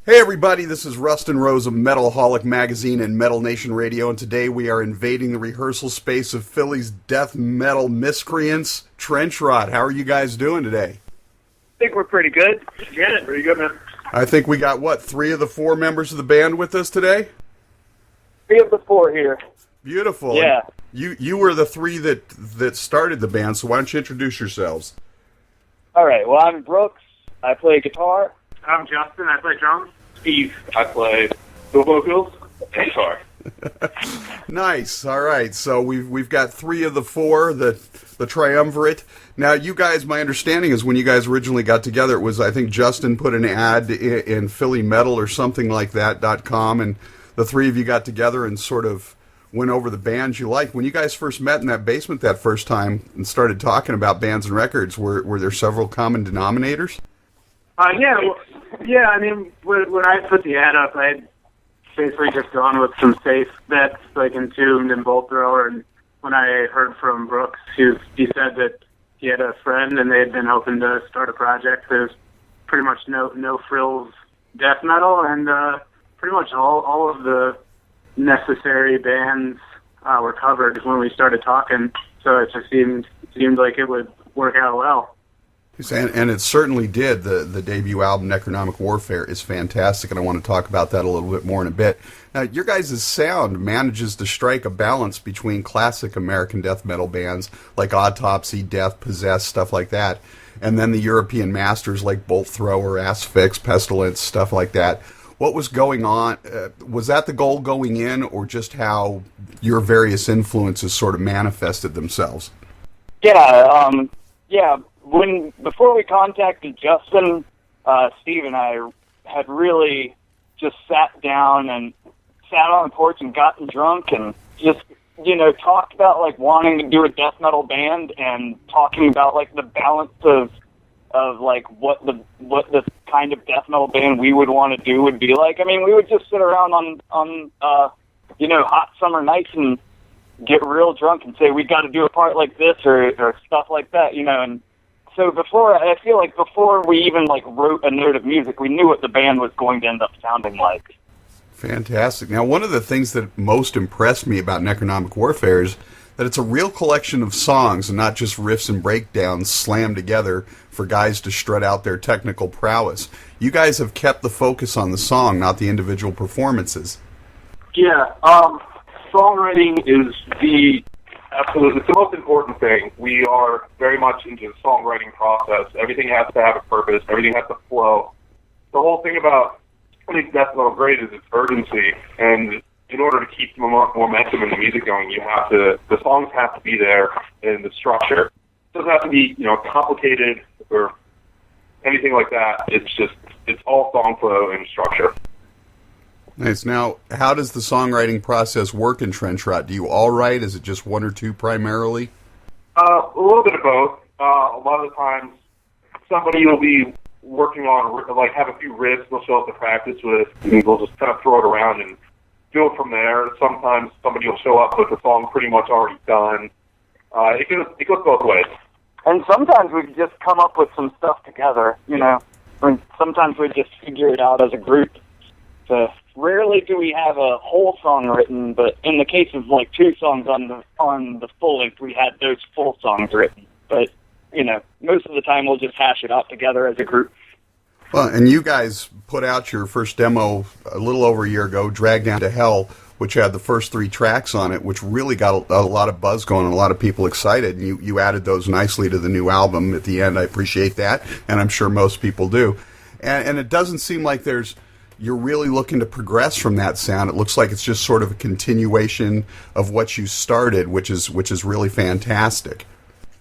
Hey everybody, this is Rustin Rose of Metalholic Magazine and Metal Nation Radio, and today we are invading the rehearsal space of Philly's death metal miscreants, Trenchrot. How are you guys doing today? I think we're pretty good. Yeah, pretty good, man. I think we got, 3 of the 4 members of the band with us today? 3 of the 4 here. Beautiful. Yeah. You were the 3 that started the band, so why don't you introduce yourselves? All right, well, I'm Brooks. I play guitar. I'm Justin. I play drums. Steve. I play the vocals and guitar. Nice. All right. So we've got 3 of the 4, the triumvirate. Now, you guys, my understanding is when you guys originally got together, it was, I think Justin put an ad in Philly Metal or something like that .com, and the 3 of you got together and sort of went over the bands you liked. When you guys first met in that basement that first time and started talking about bands and records, were there several common denominators? Yeah. I mean, when I put the ad up, I had basically just gone with some safe bets, like Entombed and Bolt Thrower. And when I heard from Brooks, he said that he had a friend and they had been hoping to start a project. There's pretty much no frills death metal, and pretty much all of the necessary bands were covered when we started talking. So it just seemed like it would work out well. And it certainly did. The debut album, Necronomic Warfare, is fantastic, and I want to talk about that a little bit more in a bit. Now, your guys' sound manages to strike a balance between classic American death metal bands like Autopsy, Death, Possessed, stuff like that, and then the European masters like Bolt Thrower, Asphyx, Pestilence, stuff like that. What was going on? Was that the goal going in, or just how your various influences sort of manifested themselves? Yeah. Before we contacted Justin, Steve and I had really just sat down and sat on the porch and gotten drunk and just, talked about like wanting to do a death metal band and talking about like the balance of like what the kind of death metal band we would want to do would be like. I mean, we would just sit around on hot summer nights and get real drunk and say we got to do a part like this or stuff like that, and so I feel like before we even like wrote a note of music, we knew what the band was going to end up sounding like. Fantastic. Now, one of the things that most impressed me about Necronomic Warfare is that it's a real collection of songs and not just riffs and breakdowns slammed together for guys to strut out their technical prowess. You guys have kept the focus on the song, not the individual performances. Yeah, songwriting is absolutely, it's the most important thing. We are very much into the songwriting process. Everything has to have a purpose. Everything has to flow. The whole thing about what makes death metal great is its urgency. And in order to keep momentum in the music going, the songs have to be there in the structure. It doesn't have to be, complicated or anything like that. It's all song flow and structure. Nice. Now, how does the songwriting process work in Trenchrot? Do you all write? Is it just 1 or 2 primarily? A little bit of both. A lot of the times, somebody will be working on, like, have a few riffs they'll show up to practice with, and we'll just kind of throw it around and do it from there. Sometimes somebody will show up with the song pretty much already done. It goes both ways. And sometimes we just come up with some stuff together, and sometimes we just figure it out as a group. So rarely do we have a whole song written, but in the case of like 2 songs on the full length, we had those full songs written. But most of the time we'll just hash it out together as a group. Well, and you guys put out your first demo a little over a year ago, Drag Down to Hell, which had the first 3 tracks on it, which really got a lot of buzz going and a lot of people excited. And you added those nicely to the new album at the end. I appreciate that, and I'm sure most people do. And it doesn't seem like you're really looking to progress from that sound. It looks like it's just sort of a continuation of what you started, which is really fantastic.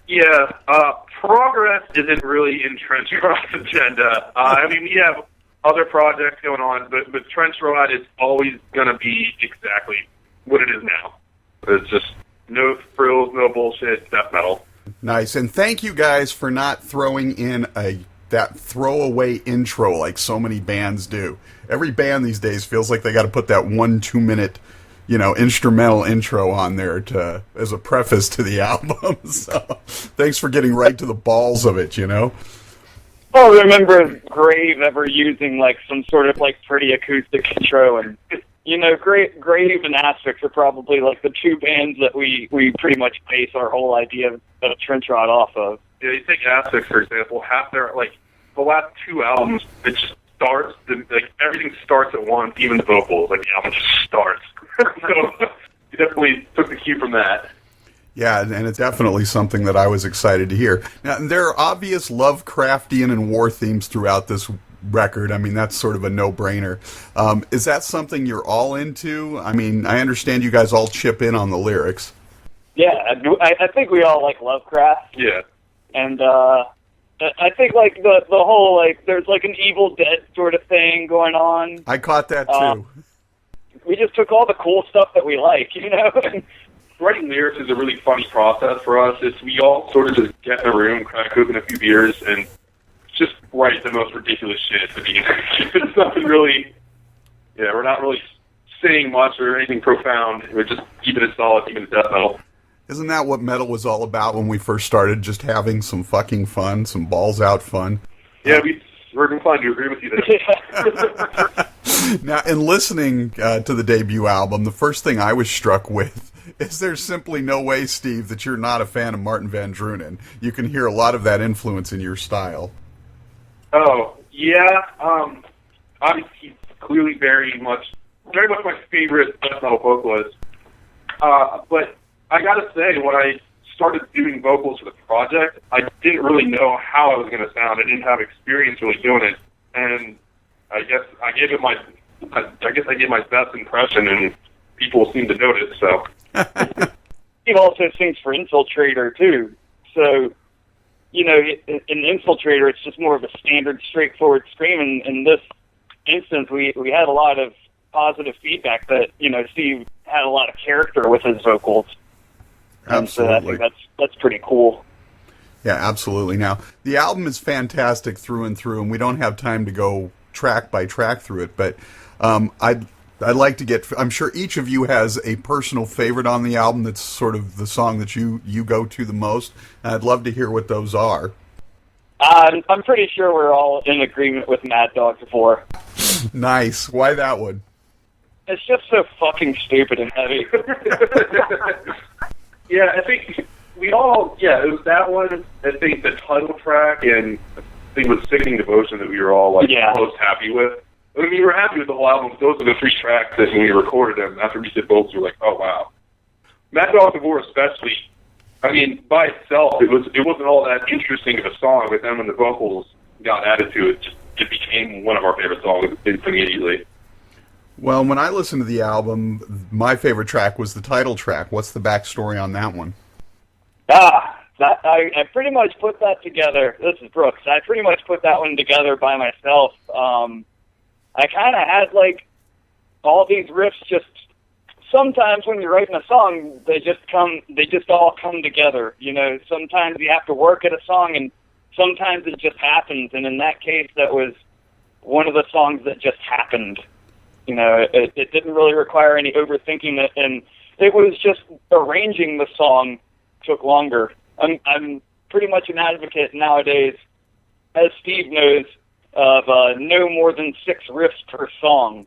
Yeah, progress isn't really in Trenchrot's agenda. I mean, we have other projects going on, but Trenchrot is always going to be exactly what it is now. It's just no frills, no bullshit, death metal. Nice, and thank you guys for not throwing in that throwaway intro like so many bands do. Every band these days feels like they got to put that 1-2 minute, instrumental intro on there as a preface to the album. So, thanks for getting right to the balls of it. Oh, I remember Grave ever using like some sort of like pretty acoustic intro, and you know, Grave and Asphyx are probably like the two bands that we pretty much base our whole idea of Trenchrot off of. Yeah, you take Asphyx, for example, half their, like, the last two albums, it just starts, like, everything starts at once, even the vocals, like, the album just starts. So, you definitely took the cue from that. Yeah, and it's definitely something that I was excited to hear. Now, there are obvious Lovecraftian and war themes throughout this record. I mean, that's sort of a no-brainer. Is that something you're all into? I mean, I understand you guys all chip in on the lyrics. Yeah, I think we all like Lovecraft. Yeah. And I think like the whole like there's like an Evil Dead sort of thing going on. I caught that too. We just took all the cool stuff that we like, you know. Writing lyrics is a really funny process for us. We all sort of just get in a room, crack open a few beers, and just write the most ridiculous shit. I mean, it's nothing really. Yeah, we're not really saying much or anything profound. We're just keeping it solid, keeping it death metal. Isn't that what metal was all about when we first started? Just having some fucking fun, some balls out fun. Yeah, we're inclined to agree with you there. Now, in listening to the debut album, the first thing I was struck with is there's simply no way, Steve, that you're not a fan of Martin Van Drunen. You can hear a lot of that influence in your style. Oh, yeah. Obviously, he's clearly very much my favorite death metal vocalist. But I gotta say, when I started doing vocals for the project, I didn't really know how I was going to sound. I didn't have experience really doing it, and I guess I gave my best impression, and people seemed to notice. So He also sings for Infiltrator too. So you know, in Infiltrator, it's just more of a standard, straightforward scream. And in this instance, we had a lot of positive feedback that, you know, Steve had a lot of character with his vocals. Absolutely. And so I think that's pretty cool. Yeah, absolutely. Now, the album is fantastic through and through, and we don't have time to go track by track through it, but I'd like to get, I'm sure each of you has a personal favorite on the album that's sort of the song that you go to the most, and I'd love to hear what those are. I'm pretty sure we're all in agreement with Mad Dog 4. Nice. Why that one? It's just so fucking stupid and heavy. Yeah, I think we all, it was that one. I think the title track and I think it was Sickening Devotion that we were all most happy with. I mean, we were happy with the whole album. Those are the three tracks that when we recorded them, after we did both, we were like, oh wow. Mad Dog War especially, I mean, by itself, it wasn't all that interesting of a song, but then when the vocals got added to it, it became one of our favorite songs immediately. Well, when I listened to the album, my favorite track was the title track. What's the backstory on that one? I pretty much put that together. This is Brooks. I pretty much put that one together by myself. I kind of had, like, all these riffs just... Sometimes when you're writing a song, they just all come together. You know, sometimes you have to work at a song, and sometimes it just happens. And in that case, that was one of the songs that just happened. You know, it didn't really require any overthinking it, and it was just arranging the song took longer. I'm pretty much an advocate nowadays, as Steve knows, of no more than 6 riffs per song.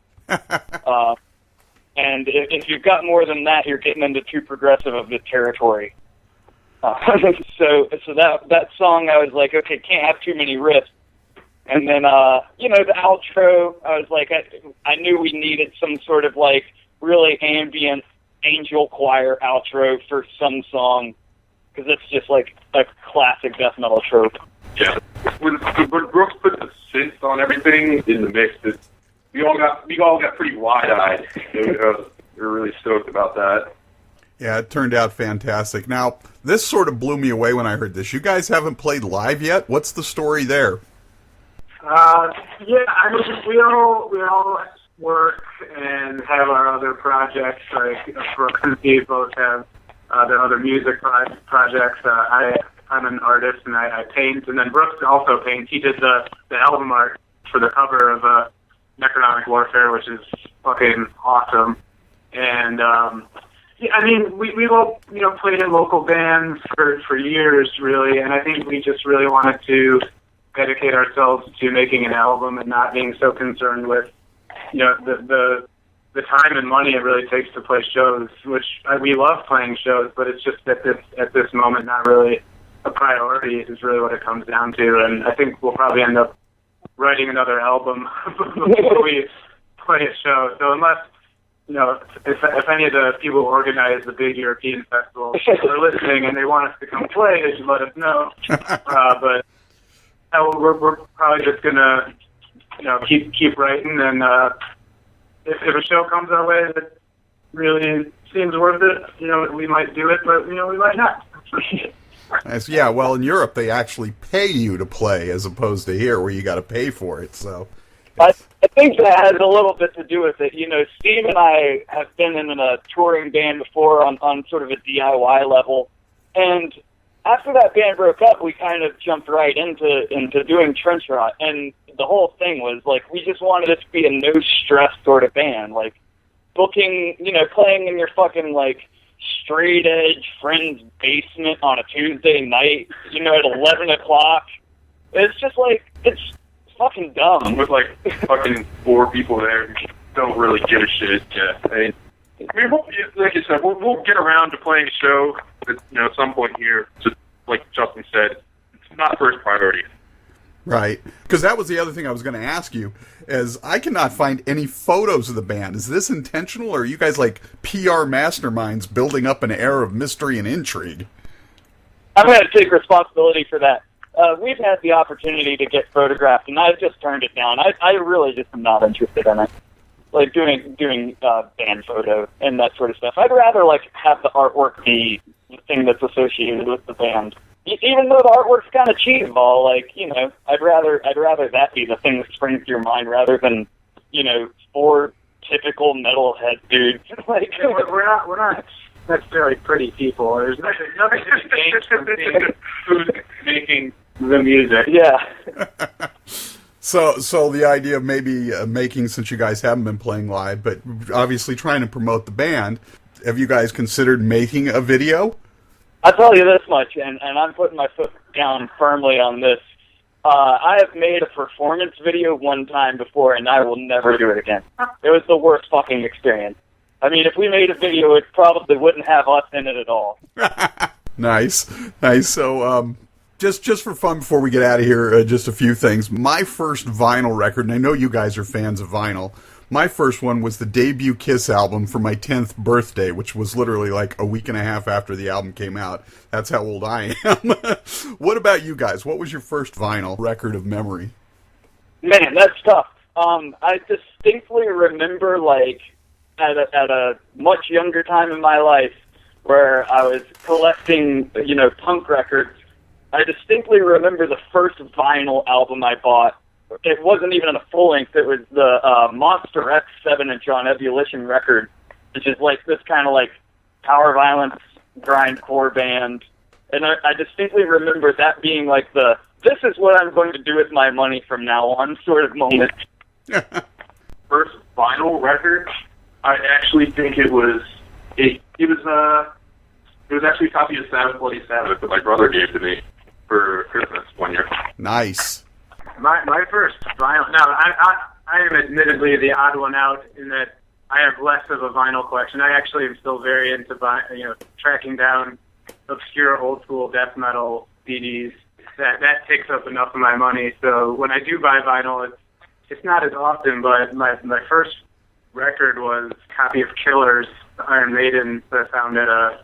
And if you've got more than that, you're getting into too progressive of the territory. So that song, I was like, okay, can't have too many riffs. And then, you know, the outro, I was like, I knew we needed some sort of, like, really ambient angel choir outro for some song, because it's just, like, a classic death metal trope. Yeah. When Brooks put the synths on everything in the mix, we all got pretty wide-eyed. We were really stoked about that. Yeah, it turned out fantastic. Now, this sort of blew me away when I heard this. You guys haven't played live yet? What's the story there? Yeah, I mean, we all work and have our other projects. Like Brooks and Steve both have their other music projects. I'm an artist and I paint, and then Brooks also paints. He did the album art for the cover of Necronomic Warfare, which is fucking awesome. And yeah, I mean, we all played in local bands for years, really, and I think we just really wanted to dedicate ourselves to making an album and not being so concerned with, the time and money it really takes to play shows, which we love playing shows, but it's just at this moment not really a priority is really what it comes down to. And I think we'll probably end up writing another album before we play a show. So unless, if any of the people who organize the big European festivals are listening and they want us to come play, they should let us know. But we're probably just gonna, keep writing, and if a show comes our way that really seems worth it, we might do it, but we might not. Yeah, well, in Europe they actually pay you to play as opposed to here where you got to pay for it. So I think that has a little bit to do with it. Steve and I have been in a touring band before on sort of a DIY level, and after that band broke up, we kind of jumped right into doing Trenchrot, and the whole thing was like we just wanted it to be a no stress sort of band, like booking, playing in your fucking like straight edge friend's basement on a Tuesday night, at 11 o'clock. It's just like it's fucking dumb. With like fucking 4 people there who don't really give a shit. Yeah, I mean, like you said, we'll get around to playing a show at some point here. Just like Justin said, it's not first priority. Right, because that was the other thing I was going to ask you, is I cannot find any photos of the band. Is this intentional, or are you guys like PR masterminds building up an air of mystery and intrigue? I'm going to take responsibility for that. We've had the opportunity to get photographed, and I've just turned it down. I really just am not interested in it, like doing band photo and that sort of stuff. I'd rather like have the artwork be the thing that's associated with the band. Even though the artwork's kind of cheap and all, like, I'd rather that be the thing that springs to your mind rather than, 4 typical metalhead dudes. Like, we're not necessarily pretty people. There's nothing to gain from seeing who's making the music. Yeah. So the idea of maybe making, since you guys haven't been playing live, but obviously trying to promote the band, have you guys considered making a video? I'll tell you this much, and I'm putting my foot down firmly on this. I have made a performance video one time before, and I will never do it again. It was the worst fucking experience. I mean, if we made a video, it probably wouldn't have us in it at all. Nice. So, just for fun before we get out of here, just a few things. My first vinyl record, and I know you guys are fans of vinyl, my first one was the debut Kiss album for my 10th birthday, which was literally like a week and a half after the album came out. That's how old I am. What about you guys? What was your first vinyl record of memory? Man, that's tough. I distinctly remember, like, at a much younger time in my life where I was collecting, punk records. I distinctly remember the first vinyl album I bought. It wasn't even a full length. It was the Monster X 7-inch on Ebullition record, which is like this kind of like power violence grindcore band. And I distinctly remember that being like this is what I'm going to do with my money from now on sort of moment. First vinyl record, I actually think it was actually a copy of Sabbath Bloody Sabbath that my brother gave to me for Christmas one year. Nice. My first vinyl. Now, I am admittedly the odd one out in that I have less of a vinyl collection. I actually am still very into tracking down obscure old school death metal CDs. That takes up enough of my money. So when I do buy vinyl, it's not as often. But my first record was a copy of Killer's Iron Maiden that I found at a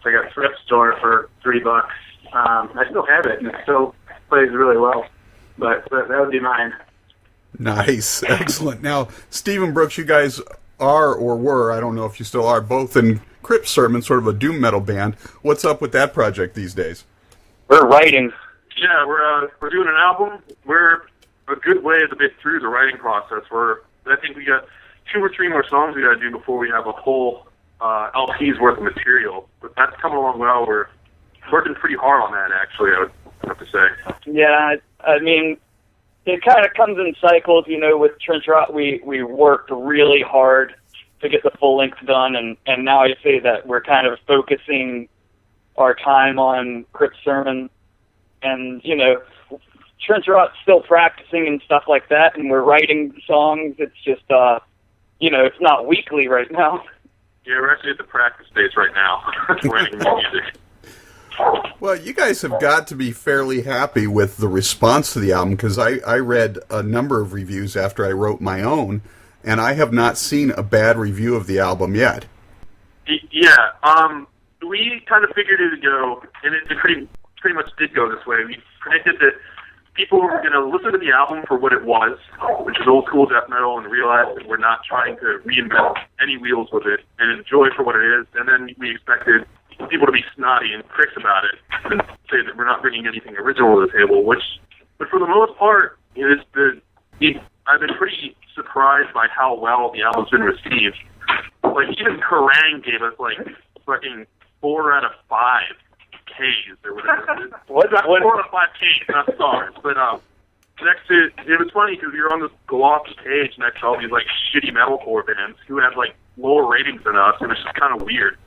thrift store for $3. I still have it, and it still plays really well. But that would be mine. Nice. Excellent. Now, Stephen Brooks, you guys are, or were, I don't know if you still are, both in Crypt Sermon, sort of a doom metal band. What's up with that project these days? We're writing. Yeah, we're doing an album. We're a good way of the bit through the writing process. I think we got 2 or 3 more songs we got to do before we have a whole LP's worth of material. But that's coming along well. We're working pretty hard on that, actually, I would have to say. Yeah, I mean, it kind of comes in cycles, with Trenchrot, we worked really hard to get the full length done, and now I say that we're kind of focusing our time on Crypt Sermon, and, Trenchrot's still practicing and stuff like that, and we're writing songs. It's just, it's not weekly right now. Yeah, we're actually at the practice stage right now, writing new music. Well, you guys have got to be fairly happy with the response to the album, because I read a number of reviews after I wrote my own, and I have not seen a bad review of the album yet. Yeah, we kind of figured it would go, and it pretty much did go this way. We predicted that people were going to listen to the album for what it was, which is old school death metal, and realize that we're not trying to reinvent any wheels with it, and enjoy for what it is. And then we expected people to be snotty and pricks about it, and say that we're not bringing anything original to the table. But for the most part, I've been pretty surprised by how well the album's been received. Like, even Kerrang gave us like fucking 4 out of 5 Ks or whatever. What's that? 4 out of 5 Ks, not stars. But next to it was funny because you're on this glossy page next to all these like shitty metalcore bands who have like lower ratings than us, and it's just kind of weird.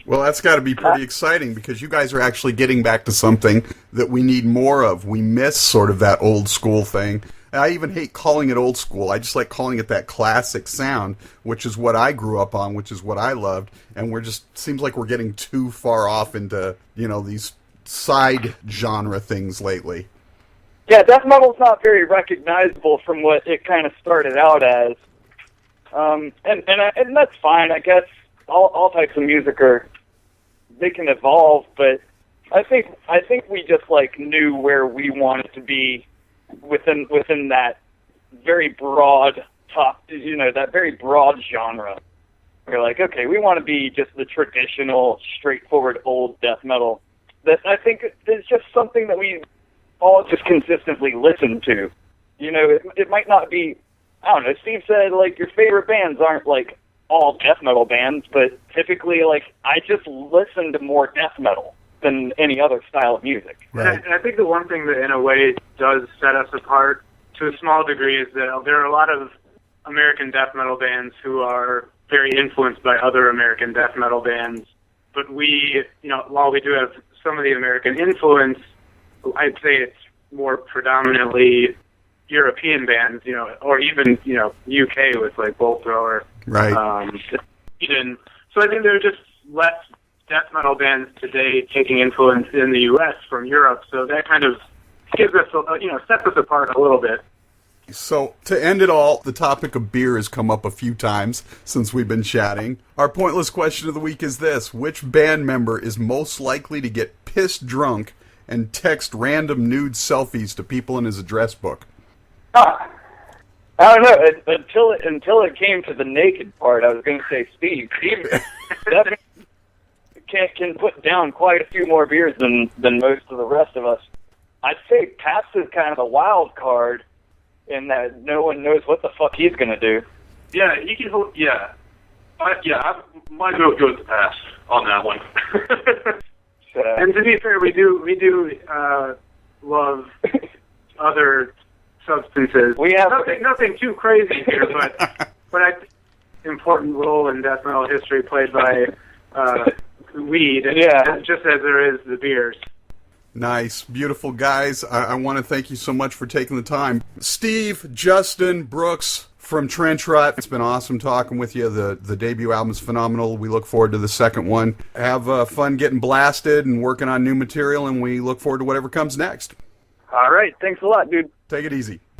Well, that's got to be pretty exciting, because you guys are actually getting back to something that we need more of. We miss sort of that old school thing. And I even hate calling it old school. I just like calling it that classic sound, which is what I grew up on, which is what I loved. And seems like we're getting too far off into, these side genre things lately. Yeah, death metal's not very recognizable from what it kind of started out as. And that's fine, I guess. All types of music they can evolve, but I think we just like knew where we wanted to be within that very broad that very broad genre. We're like, okay, we want to be just the traditional, straightforward old death metal. That I think is just something that we all just consistently listen to. It might not be. I don't know. Steve said like your favorite bands aren't like all death metal bands, but typically, like, I just listen to more death metal than any other style of music. Right. And I think the one thing that, in a way, does set us apart to a small degree is that there are a lot of American death metal bands who are very influenced by other American death metal bands. But we, while we do have some of the American influence, I'd say it's more predominantly European bands, or even, UK with, like, Bolt Thrower. Right. Sweden. So I think there are just less death metal bands today taking influence in the U.S. from Europe. So that kind of gives us, sets us apart a little bit. So, to end it all, the topic of beer has come up a few times since we've been chatting. Our pointless question of the week is this: which band member is most likely to get pissed drunk and text random nude selfies to people in his address book? I don't know. Until it came to the naked part, I was going to say Steve. Steve definitely can put down quite a few more beers than most of the rest of us. I'd say Pat's is kind of a wild card in that no one knows what the fuck he's going to do. Yeah, he can hold. Yeah, my vote goes to pass on that one. And to be fair, we do love other substances. We have nothing too crazy here, but I think an important role in death metal history played by weed, just as there is the beers. Nice. Beautiful, guys. I want to thank you so much for taking the time. Steve, Justin, Brooks from Trenchrot, it's been awesome talking with you. The debut album is phenomenal. We look forward to the second one. Have fun getting blasted and working on new material, and we look forward to whatever comes next. All right. Thanks a lot, dude. Take it easy.